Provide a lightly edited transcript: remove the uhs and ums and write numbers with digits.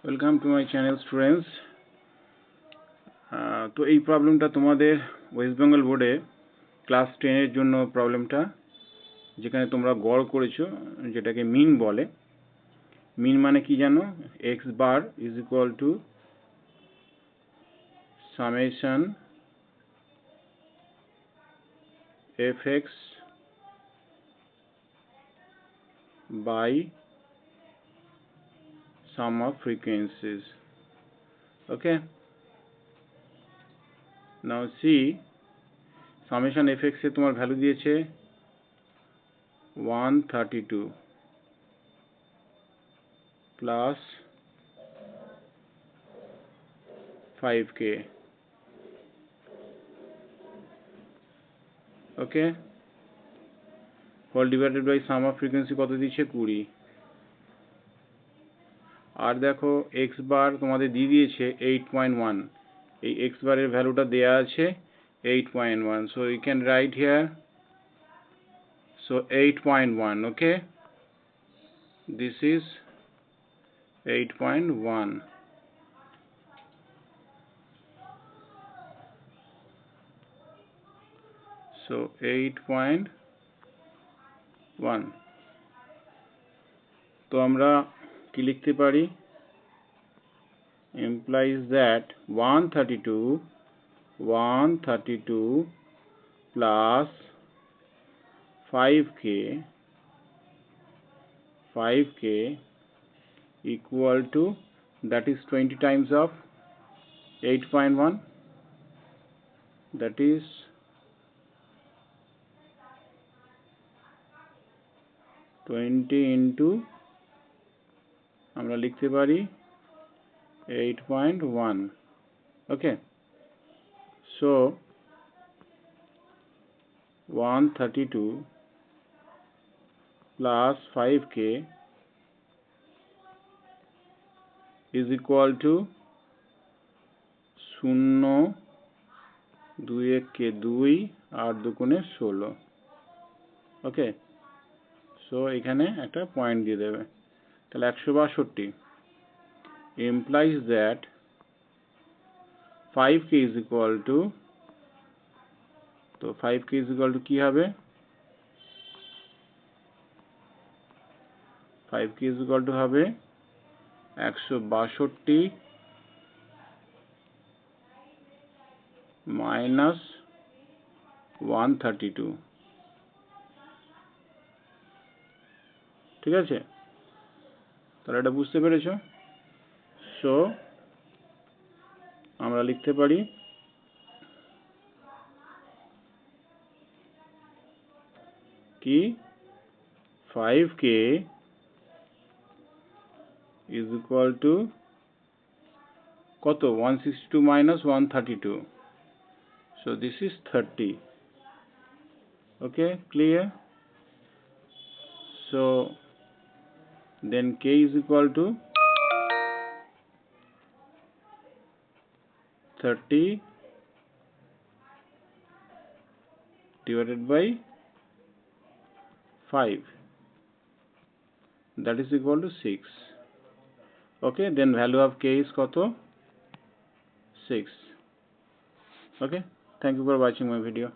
Welcome to my channel students. তো এই প্রবলেমটা তোমাদের ওয়েস্ট বেঙ্গল বোর্ডে ক্লাস 10-এর জন্য প্রবলেমটা, যেখানে তোমরা গড় করেছো, যেটাকে মিন বলে। মিন মানে কি জানো? X bar is equal to summation f x by sum of frequencies. Okay, now see, summation fx এ তোমার ভ্যালু দিয়েছে 132 plus 5k. Okay, whole divided by sum of frequency কত দিচ্ছে? 20। আর দেখো এক্স বার তোমাদের দিয়ে দিয়েছে 8.1। এই এক্স বারের ভ্যালুটা দেয়া আছে 8.1, so you can write here, so 8.1. okay, this is 8.1. so 8.1. তো আমরা কি লিখতে পারি? implies that 132 plus 5k equal to, that is 20 times of 8.1, that is 20 into আমরা লিখতে পারি 8.1. okay, so 132 plus 5k is equal to 0, 2 কে 2 আর 2 গুণে 16. ওকে, সো এখানে একটা পয়েন্ট দিয়ে দেবে, তাহলে 162 implies that 5k is equal to, তো 5k is equal to কি হবে? 5k is equal to হবে 162 minus 132. ঠিক আছে, তাহলে এটা বুঝতে পেরেছো? সো আমরা লিখতে পারি কি 5k is equal to কত? 162 minus 132, so this is 30. okay, clear? so then k is equal to 30 divided by 5, that is equal to 6. okay, then value of k is কত? 6. okay, thank you for watching my video.